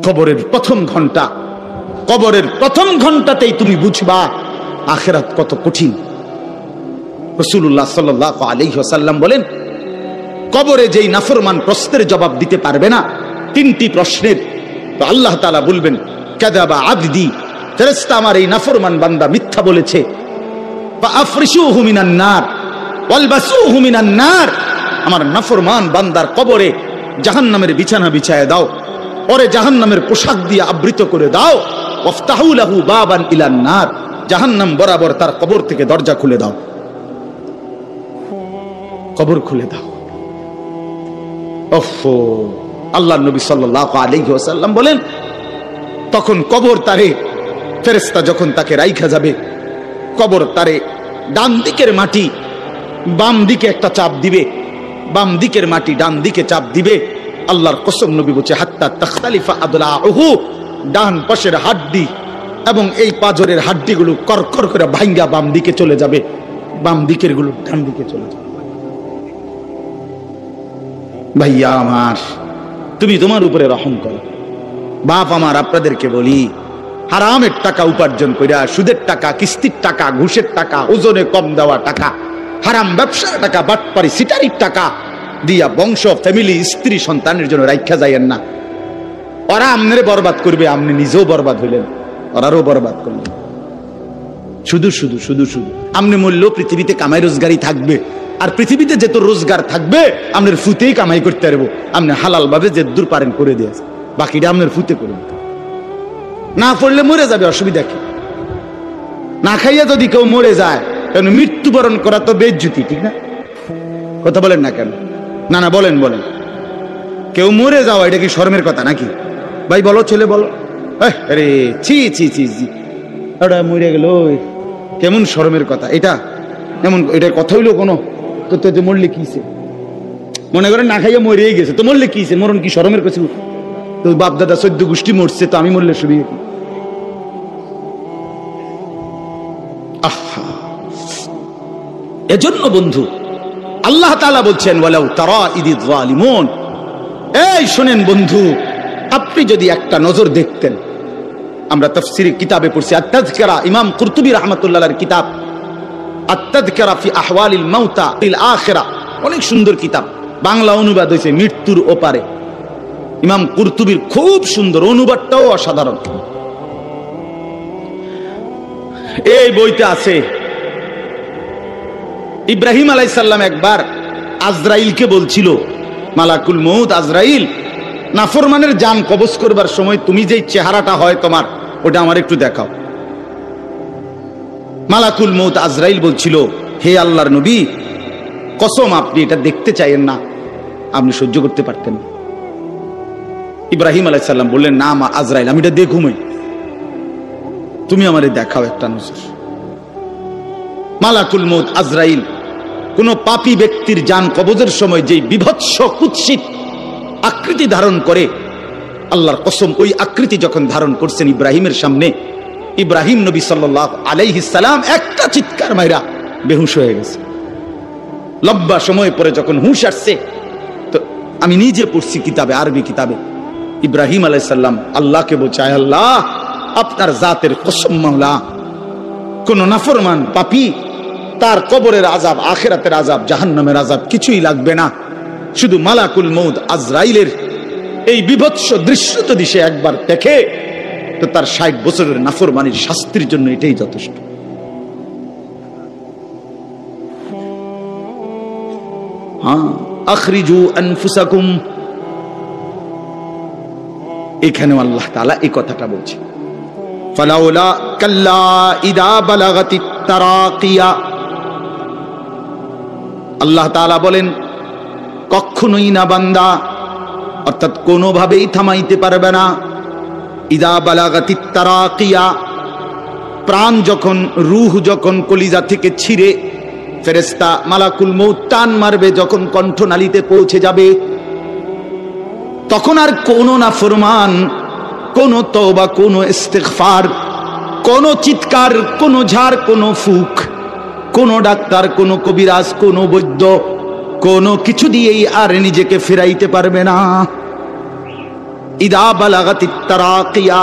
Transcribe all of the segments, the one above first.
কবরের প্রথম ঘন্টা, কবরের প্রথম ঘন্টাতেই তুমি বুঝবা আখিরাত কত কঠিন। রাসূলুল্লাহ সাল্লাল্লাহু আলাইহি ওয়াসাল্লাম বলেন, কবরে যেই নাফরমান প্রশ্নের জবাব দিতে পারবে না, তিনটি প্রশ্নের, তো আল্লাহ তাআলা বলবেন কাযাবা আবদি, ফেরেশতা আমার এই নাফরমান বান্দা মিথ্যা বলেছে। ফাআফরিশুহু মিনান নার ওয়ালবাসুহু মিনান নার, আমার নাফরমান বান্দার কবরে জাহান্নামের বিছানা বিছায় দাও, ওরে জাহান্নামের পোশাক দিয়ে আবৃত করে দাও। ওয়াফতাহু লাহু বাবান ইলান নার, জাহান্নাম বরাবর তার কবর থেকে দরজা খুলে দাও, কবর খুলে দাও। ওফো, আল্লাহর নবী সাল্লাল্লাহু আলাইহি ওয়াসাল্লাম বলেন, তখন কবর তারে, ফেরেশতা যখন তাকে রাইখা যাবে, কবর তারে ডান দিকের মাটি বাম দিকে একটা চাপ দিবে, বাম দিকের মাটি ডান দিকে চাপ দিবে। আল্লাহর কসম, নবী বলছে হাত্তা তাখতালিফা আদলাউহু, ডান পাশের হাড্ডি এবং এই পাজরের হাড্ডিগুলো করকর করে ভাঙ্গা বাম দিকে চলে যাবে, বাম দিকের গুলো ডান দিকে চলে যাবে। ভাইয়া আমার, তুমি তোমার উপরে রহম করো। বাপ আমার, আপনাদেরকে বলি, হারামের টাকা উপার্জন কইরা, সুদের টাকা, কিস্তির টাকা, ঘুষের টাকা, ওজনে কম দেওয়া টাকা, হারাম ব্যবসার টাকা, বাটপারি সিটারির টাকা দিয়া বংশ, ফ্যামিলি, স্ত্রী, সন্তানের জন্য রাইখা যাইয়েন না। ওরা আমনে বরবাদ করবে, আপনি নিজেও বরবাদ হইলেন, ওরারও বরবাদ করলেন। শুধু শুধু শুধু শুধু আপনি মূল্য পৃথিবীতে কামাই রোজগারই থাকবে, আর পৃথিবীতে যেত রোজগার থাকবে আপনার ফুতেই কামাই করতে পারবো। আপনি হালাল ভাবে যে দূর পারেন করে দিয়েছে, বাকিটা আপনার ফুতে করুন। না পড়লে মরে যাবে, অসুবিধা কি? না খাইয়া যদি কেউ মরে যায়, কারণ মৃত্যুবরণ করা তো বেজ্জুতি, ঠিক না? কথা বলেন না কেন? না না, বলেন বলেন। কেউ মরে যাওয়া এটা কি শরমের কথা নাকি? ভাই বলো, ছেলে বলো। আরে ছি ছি ছি ছি, ওটা মরে গেল, কেমন শরমের কথা এটা? এমন এটার কথা হইলো কোনো? তো মরলে কিছে? মনে করেন না খাইয়া মরেই গেছে, তো মরলে কিছে? মরণ কি শরমের কিছু? তো বাপ দাদা 14 গোষ্ঠী মরছে, তো আমি মরলে সুবিধা কি? এজন্য বন্ধু, আল্লাহ তাআলা বলছেন ওয়ালাউ তারা ইদিয যালিমুন, এই শুনেন বন্ধু, আপনি যদি একটা নজর দেখতেন। আমরা তাফসীরের কিতাবে পড়ছি, আত-তাযকিরা, ইমাম কুরতুবী রাহমাতুল্লাহর কিতাব আত-তাযকিরা ফি আহওয়ালিল মাউতা ফিল আখিরা, অনেক সুন্দর কিতাব, বাংলা অনুবাদ হয়েছে মৃত্যুর ওপারে। ইমাম কুরতুবীর খুব সুন্দর, অনুবাদটাও অসাধারণ। এই বইতে আছে, ইব্রাহিম আলাইহিস সালাম একবার আজরাইলকে বলছিল, মালাকুল মউত আজরাইল, নাফরমানের জান কবজ করবার সময় তুমি যেই চেহারাটা হয় তোমার, ওটা আমার একটু দেখাও। মালাকুল মউত আজরাইল বলছিল, হে আল্লাহর নবী, কসম আপনি এটা দেখতে চাইেন না, আপনি সহ্য করতে পারতেন না। ইব্রাহিম আলাইহিস সালাম বললেন, না আজরাইল, আমি এটা দেখুমই, তুমি আমারে দেখাও একটা নজর। মালাকুল মউত আজরাইল কোন পাপী ব্যক্তির জান কবজের সময় যে বিভৎস কুৎসিত আকৃতি ধারণ করে, আল্লাহর কসম ওই আকৃতি যখন ধারণ করছেন ইব্রাহিমের সামনে, ইব্রাহিম নবী সাল্লাল্লাহু আলাইহিস সালাম একটা চিৎকার মাইরা বেহুশ হয়ে গেছে। লম্বা সময় পরে যখন হুঁশ আসছে, তো আমি নিজে পড়ছি কিতাবে, আরবি কিতাবে, ইব্রাহিম আলাইহিস সালাম আল্লাহকে বলছে, আয় আল্লাহ, আপনার জাতের কসম মাওলা, কোন নাফরমান পাপী তার কবরের আযাব, আখিরাতের আযাব, জাহান্নামের আযাব কিছুই লাগবে না, শুধু মালাকুল মউত আজরাইলের এই বিভৎস দৃশ্য যদি সে একবার দেখে, তো তার 60 বছরের নাফরমানির শাস্তির জন্য এটাই যথেষ্ট। হ্যাঁ, আখরিজু আনফুসাকুম, এখানেও আল্লাহ তাআলা এই কথাটা বলছে, ফালাউলা কাল্লা ইদা বালাগাতিত তারাকিয়া। আল্লাহ তাআলা বলেন, কখনোই না বান্দা, অর্থাৎ কোনোভাবেই থামাইতে পারবে না, ইদা বালাগাতিত তারাকিয়া, প্রাণ যখন, রূহ যখন কলিজা থেকে ছিঁড়ে ফেরেশতা মালাকুল মউত টান মারবে, যখন কণ্ঠনালীতে পৌঁছে যাবে, তখন আর কোনো নাফরমান, কোনো তওবা, কোনো ইস্তিগফার, কোনো চিৎকার, কোনো ঝাড়, কোনো ফুক, কোনো ডাক্তার, কোনো কবিরাজ, কোনো বৈদ্য, কোনো কিছু দিয়েই আর নিজেকে ফেরাইতে পারবে না। ইদা বালাগাতিত তারাকিয়া,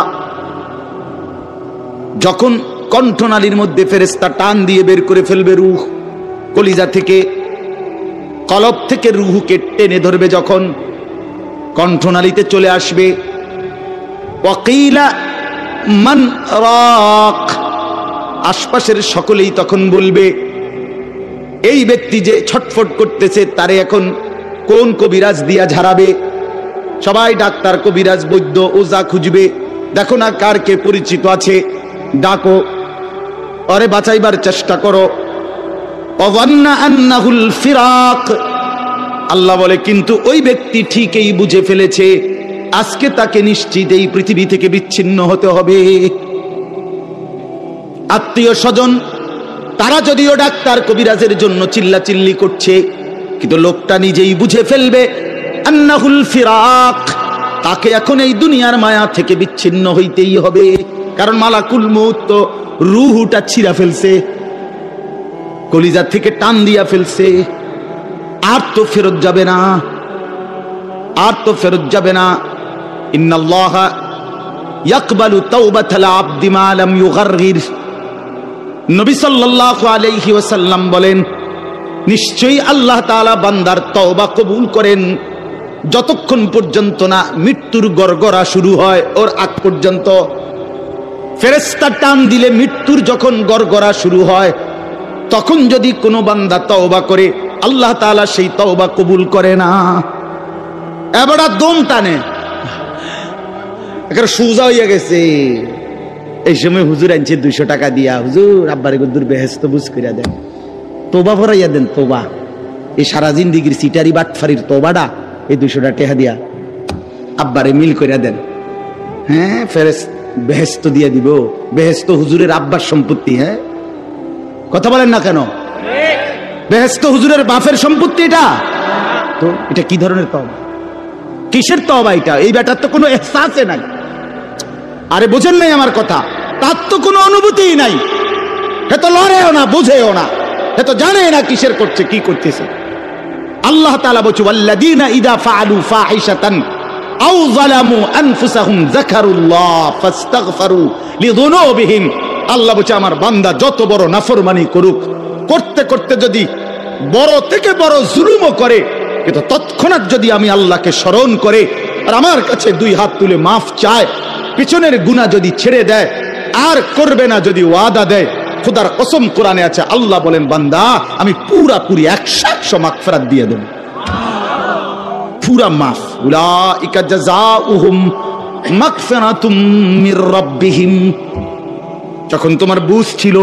যখন কণ্ঠনালীর মধ্যে ফেরেশতা টান দিয়ে বের করে ফেলবে রূহ, কলিজা থেকে, কলব থেকে রূহকে টেনে ধরবে, যখন কণ্ঠনালীতে চলে আসবে, ওয়াকিলা মান রাক, আশপাশের সকলেই তখন বলবে এই ব্যক্তি যে ছটফট করতেছে তারে এখন কোন কবিরাজ দিয়া ঝাড়াবে। সবাই ডাক্তার, কবিরাজ, বৈদ্য, ওজা খুঁজবে, দেখো না কার কে পরিচিত আছে, ডাকো, আরে বাঁচাইবার চেষ্টা করো। ওয়ান্না আন্নাহুল ফিরাক, আল্লাহ বলে কিন্তু ওই ব্যক্তি ঠিকই বুঝে ফেলেছে আজকে তাকে নিশ্চিত এই পৃথিবী থেকে বিচ্ছিন্ন হতে হবে। আত্মীয় স্বজন তারা যদিও ডাক্তার কবিরাজের জন্য চিল্লাচিল্লি করছে, কিন্তু লোকটা নিজেই বুঝে ফেলবে আন্নাহুল ফিরাক, তাকে এখন এই দুনিয়ার মায়া থেকে বিচ্ছিন্ন হইতেই হবে। কারণ মালাকুল মউত তো রূহটা ছিঁড়া ফেলছে, কলিজা থেকে টান দিয়া ফেলছে, আর তো ফেরত যাবে না, আর তো ফেরত যাবে না। ইন্নাল্লাহা ইয়াকবালু তাওবাতাল আবদি মা লাম ইউগারগির, নবী সাল্লাল্লাহু আলাইহি ওয়াসাল্লাম বলেন নিশ্চয়ই আল্লাহ তাআলা বান্দার তওবা কবুল করেন যতক্ষণ পর্যন্ত না মৃত্যুর গড়গড়া শুরু হয়, ওর আগ পর্যন্ত। ফেরেশতা টান দিলে মৃত্যুর যখন গড়গড়া শুরু হয় তখন যদি কোনো বান্দা তওবা করে আল্লাহ তাআলা সেই তওবা কবুল করে না। এবারে দম টানে, একেবারে সোজা হইয়া গেছে। এই সময় হুজুর আনছে 200 টাকা দিয়া, হুজুর আব্বারে গদ্দুর বেহেশত বুঝ করিয়া দেন, তোবা ভরাইয়া দেন, তোবা। এই সারা জিন্দিগির সিটারি বাটফারির তোবাটা এই 200 টাকা দিয়া আব্বারে মিল করিয়া দেন। হ্যাঁ, ফেরেশ বেহেশত দিয়া দিব। বেহেশত হুজুরের আব্বার সম্পত্তি। হ্যাঁ, কথা বলেন না কেন? বেহেশত হুজুরের বাপের সম্পত্তি। এটা তো এটা কি ধরনের তওবা, কিসের তওবা এটা? এই ব্যাটার তো কোনো এহসাসে নাই। আরে বোঝেন নাই আমার কথা? তার তো কোনো অনুভূতিই নাই, হে তো লড়েও না, বুঝেও না, হে তো জানে না কিসের করছে, কি করতেছে। আল্লাহ তাআলা বলছে ওয়াল্লাযীনা ইযা ফাআলু ফাহিশাতান আও যালামু আনফুসাহুম যাকারুল্লাহ ফাস্তাগফারু লিযুনুবিহিম। আল্লাহ বলছে আমার বান্দা যত বড় নাফরমানি করুক, করতে করতে যদি বড় থেকে বড় জুলুমও করে, কিন্তু তৎক্ষণাৎ যদি আমি আল্লাহকে স্মরণ করে আর আমার কাছে 2 হাত তুলে মাফ চায়, পিছনের গুনাহ যদি ছেড়ে দেয় আর করবে না যদি ওয়াদা দেয়, খোদার কসম কোরআনে আছে, আল্লাহ বলেন বান্দা আমি পুরাপুরি 100% মাগফিরাত দিয়ে দেব, পুরা মাফ। উলাইকা জাযাউহুম মাগফিরাতুম মির রাব্বিহিম। যখন তোমার বুঝ ছিল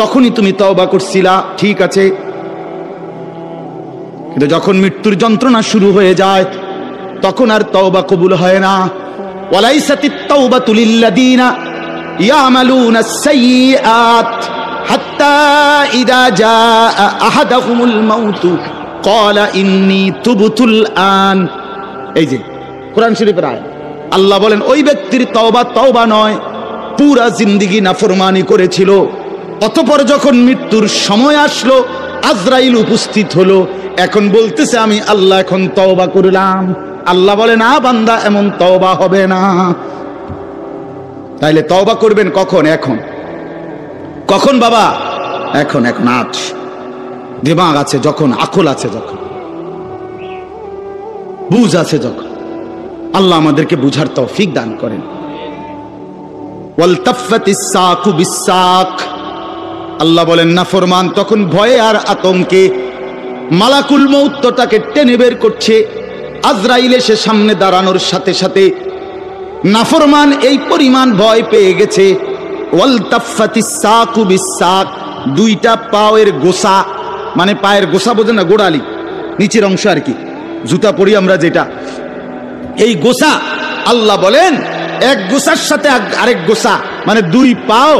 তখনই তুমি তওবা করছিলা, ঠিক আছে, কিন্তু যখন মৃত্যুর যন্ত্রণা শুরু হয়ে যায় তখন আর তওবা কবুল হয় না। ওয়ালাইসাতিত তাওবাতু লিল্লাযীনা ইয়ামালুনাস সাইয়্যাত হাত্তা ইযা জাআ আহাদাহুমুল মাউতু ক্বালা ইন্নী তুবতুল আন। এই যে কোরআন শরীফের আয়াত, আল্লাহ বলেন ওই ব্যক্তির তওবা তওবা নয়, পুরা জিন্দেগি নাফরমানি করেছিল, অতঃপর যখন মৃত্যুর সময় আসলো আজরাইল উপস্থিত হলো, এখন বলতেছে আমি আল্লাহ এখন তওবা করলাম। আল্লাহ বলে না বান্দা, এমন তওবা হবে না। তাইলে তওবা করবেন কখন? এখন। কখন বাবা? এখন। এখন আজ দিমাগ আছে যখন, আকল আছে যখন, বুঝ আছে যখন। আল্লাহ আমাদেরকে বুঝার তৌফিক দান করেন। ওয়ালতাফাতিস সাকু বিসাক, আল্লাহ বলেন নাফরমান তখন ভয়ে আর আতঙ্কে মালাকুল মউত তাকে টেনে বের করছে। আজরাইল এসে সামনে দাঁড়ানোর সাথে সাথে নাফরমান এই পরিমাণ ভয় পেয়ে গেছে। ওয়ালতাফাতিস সাকু বিসাক, 2টা পায়ের গোসা, মানে পায়ের গোসা বোঝেন না, গোড়ালি নিচের অংশ আর কি, জুতা পরি আমরা যেটা, এই গোসা আল্লাহ বলেন এক গোসার সাথে আরেক গোসা মানে 2 পাও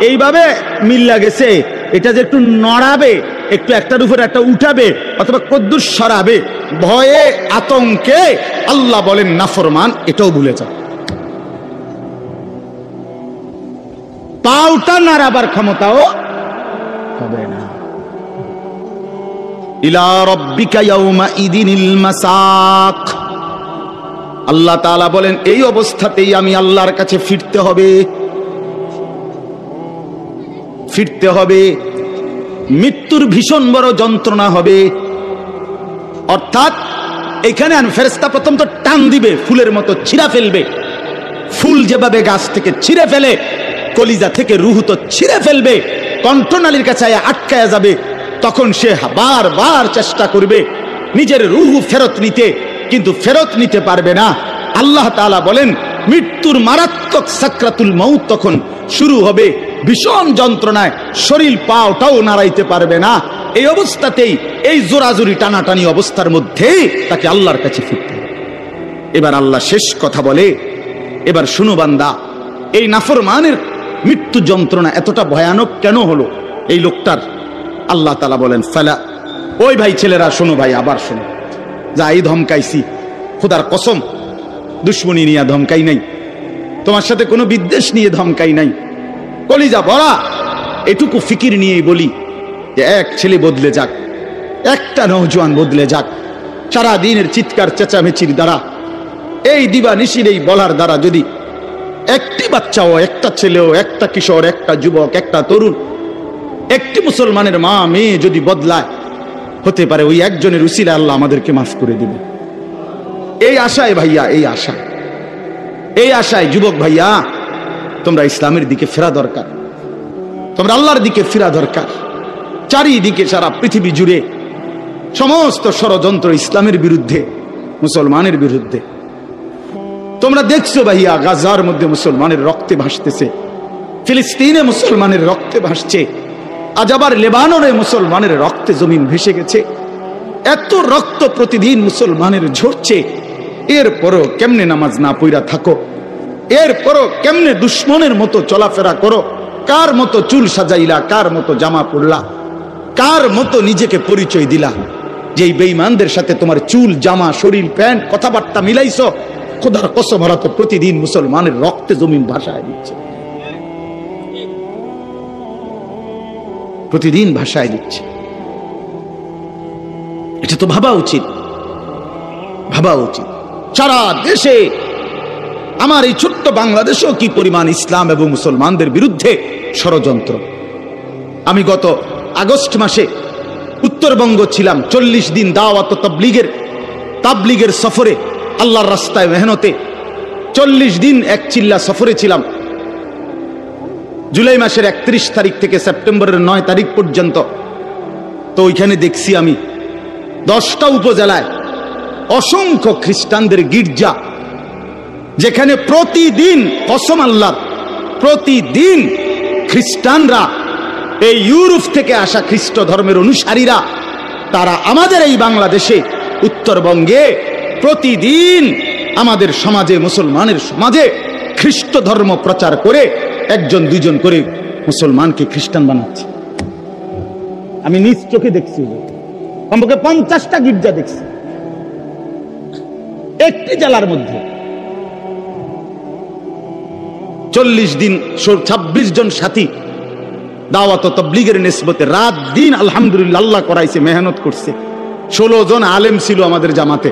এইভাবে মিল্লা গেছে। এটা যে একটু নড়াবে, একটু একটার উপর একটা উঠাবে অথবা কদ্দুর সরাবে, ভয়ে আতঙ্কে আল্লাহ বলেন নাফরমান এটাও ভুলে যাও। পাউটা নাড়াবার ক্ষমতাও হবে না। ইলা রাব্বিকা ইয়াউমা ইদিনিল মাসাক, আল্লাহ তাআলা বলেন এই অবস্থাতেই আমি আল্লাহর কাছে ফিরতে হবে, ফিরতে হবে। মৃত্যুর ভীষণ বড় যন্ত্রণা হবে। অর্থাৎ এখানে ফেরেশতা প্রথম তো টান দিবে, ফুলের মতো ছিঁড়া ফেলবে। ফুল যেভাবে গাছ থেকে ছিঁড়ে ফেলে, কলিজা থেকে রূহ তো ছিঁড়ে ফেলবে, কণ্ঠনালীর কাছে আটকায়া যাবে। তখন সে বারবার চেষ্টা করবে নিজের রূহ ফেরত নিতে, কিন্তু ফেরত নিতে পারবে না। আল্লাহ তাআলা বলেন মৃত্যুর মারাত্মক সাকরাতুল মউত তখন শুরু হবে, ভীষণ যন্ত্রণায় শরীর পাওটাও নাড়াইতে পারবে না। এই অবস্থাতেই, এই জোরাজুরি টানাটানি অবস্থার মধ্যেই তাকে আল্লাহর কাছে ফিরতে হবে। এবার আল্লাহ শেষ কথা বলে, এবার শুনো বান্দা, এই নাফরমানের মৃত্যু যন্ত্রণা এতটা ভয়ানক কেন হলো এই লোকটার? আল্লাহ তাআলা বলেন ফালা, ওই ভাই ছেলেরা শোনো, ভাই আবার শোনো, যা এই ধমকাইছি, খোদার কসম দুশ্মনী নিয়ে ধমকাই নাই, তোমার সাথে কোনো বিদ্বেষ নিয়ে ধমকাই নাই, কলিজা বড়া এটুকু ফিকির নিয়েই বলি যে এক ছেলে বদলে যাক, একটা নওজোয়ান বদলে যাক, সারা দিনের চিৎকার চেঁচামেচির দ্বারা, এই দিবানিশির এই বলার দ্বারা যদি একটি বাচ্চাও, একটা ছেলেও, একটা কিশোর, একটা যুবক, একটা তরুণ, একটি মুসলমানের মা মেয়ে যদি বদলায়, হতে পারে ওই একজনের উসিলায় আল্লাহ আমাদেরকে মাফ করে দিবে। এই আশায় ভাইয়া, এই আশায় যুবক ভাইয়া, তোমরা ইসলামের দিকে ফেরা দরকার, তোমরা আল্লাহর দিকে ফেরা দরকার। চারিদিকে সারা পৃথিবী জুড়ে সমস্ত ষড়যন্ত্র ইসলামের বিরুদ্ধে, মুসলমানের বিরুদ্ধে। তোমরা দেখছো ভাইয়া, গাজার মধ্যে মুসলমানের রক্তে ভাসতেছে, ফিলিস্তিনে মুসলমানের রক্তে ভাসছে, আজ আবার লেবাননে মুসলমানের রক্তে জমিন ভেসে গেছে। এত রক্ত প্রতিদিন মুসলমানের ঝরছে, এরপরও কেমনে নামাজ না পড়া থাকো, এরপরও কেমনে দুশ্মনের মতো চলাফেরা করো, কার মতো চুল সাজাইলা, কার মতো জামা পড়লা, কার মতো নিজেকে পরিচয় দিলা, যেই বেঈমানদের সাথে তোমার চুল, জামা, শরীর, প্যান্ট, কথাবার্তা মিলাইছো, খোদার কসম ওরা তো প্রতিদিন মুসলমানের রক্তে জমিন ভাসায় দিচ্ছে, প্রতিদিন ভাসায় দিচ্ছে। এটা তো ভাবা উচিত, ভাবা উচিত। সারা দেশে, আমার এই ছোট্ট বাংলাদেশেও কি পরিমাণ ইসলাম এবং মুসলমানদের বিরুদ্ধে ষড়যন্ত্র। আমি গত আগস্ট মাসে উত্তরবঙ্গ ছিলাম, 40 দিন দাওয়াত তাবলীগের সফরে, আল্লাহর রাস্তায় মেহনতে 40 দিন এক চিল্লা সফরে ছিলাম। জুলাই মাসের 31 তারিখ থেকে সেপ্টেম্বরের 9 তারিখ পর্যন্ত। তো ওইখানে দেখছি আমি 10টা উপজেলায় অসংখ্য খ্রিস্টানদের গির্জা, যেখানে প্রতিদিন, কসম আল্লাহর, প্রতিদিন খ্রিস্টানরা, এই ইউরোপ থেকে আসা খ্রিস্ট ধর্মের অনুসারীরা, তারা আমাদের এই বাংলাদেশে, উত্তরবঙ্গে প্রতিদিন আমাদের সমাজে, মুসলমানের সমাজে খ্রিস্ট ধর্ম প্রচার করে 1-2 করে মুসলমানকে খ্রিস্টান বানাচ্ছে। আমি নিজ চোখে দেখছি, কমপক্ষে 50টা গির্জা দেখছি একটি জেলার মধ্যে। 40 দিন 26 জন সাথী দাওয়াত ও তাবলীগের নিসবতে রাত দিন আলহামদুলিল্লাহ আল্লাহ করাইছে, মেহনত করছে। 16 জন আলেম ছিল আমাদের জামাতে।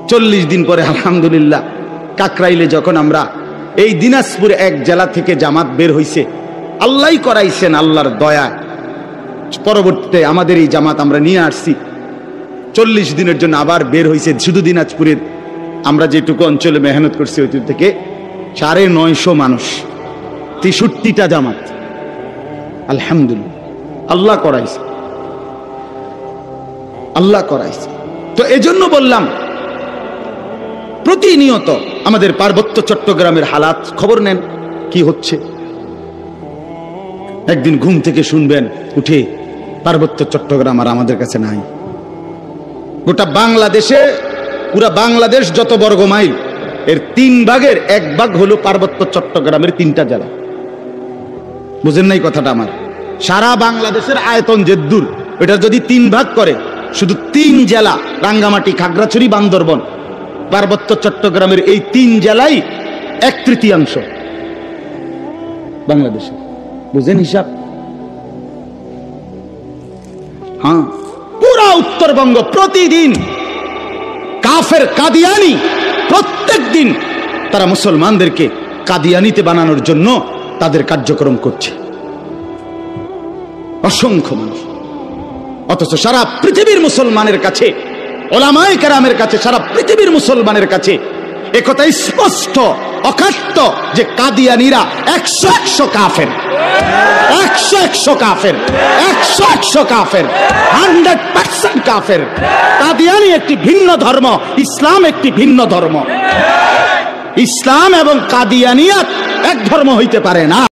40 দিন পরে আলহামদুলিল্লাহ কাকরাইলে যখন আমরা, এই দিনাজপুরে এক জেলা থেকে জামাত বের হইছে, আল্লাহই করাইছেন, আল্লাহর দয়া। পরবর্তীতে আমাদের এই জামাত আমরা নিয়ে আসছি, 40 দিনের জন্য আবার বের হইছে। শুধু দিনাজপুরের আমরা যেটুকু অঞ্চলে মেহনত করছি, ওই থেকে 950 মানুষ, 63টা জামাত। আলহামদুলিল্লাহ আল্লাহ করাইছে, আল্লাহ করাইছে। তো এজন্য বললাম, প্রতিনিয়ত আমাদের পার্বত্য চট্টগ্রামের হালাত খবর নেন, কি হচ্ছে। একদিন ঘুম থেকে শুনবেন উঠে পার্বত্য চট্টগ্রাম আর আমাদের কাছে নাই। গোটা বাংলাদেশে, পুরা বাংলাদেশ যত বর্গ মাইল, এর 3 ভাগের 1 ভাগ হলো পার্বত্য চট্টগ্রামের 3টা জেলা। বুঝেন নাই কথাটা আমার? সারা বাংলাদেশের আয়তন যে দূর, এটা যদি 3 ভাগ করে, শুধু 3 জেলা, রাঙ্গামাটি, খাগড়াছড়ি, বান্দরবন, পার্বত্য চট্টগ্রামের এই 3 জেলাই 1/3 বাংলাদেশে। বুঝেন হিসাব? হ্যাঁ, পুরা উত্তরবঙ্গ প্রতিদিন কাফের কাদিয়ানি প্রত্যেক দিন তারা মুসলমানদেরকে কাদিয়ানিতে বানানোর জন্য তাদের কার্যক্রম করছে, অসংখ্য মানুষ। অথচ সারা পৃথিবীর মুসলমানের কাছে, ওলামায়ে কেরামের কাছে, সারা পৃথিবীর মুসলমানের কাছে একথা স্পষ্ট অকাট্য যে কাদিয়ানিরা 100 কাফের, 100 কাফের, 100 কাফের, 100% কাফের। কাদিয়ানি একটি ভিন্ন ধর্ম, ইসলাম একটি ভিন্ন ধর্ম। ইসলাম এবং কাদিয়ানিয়াত এক ধর্ম হইতে পারে না।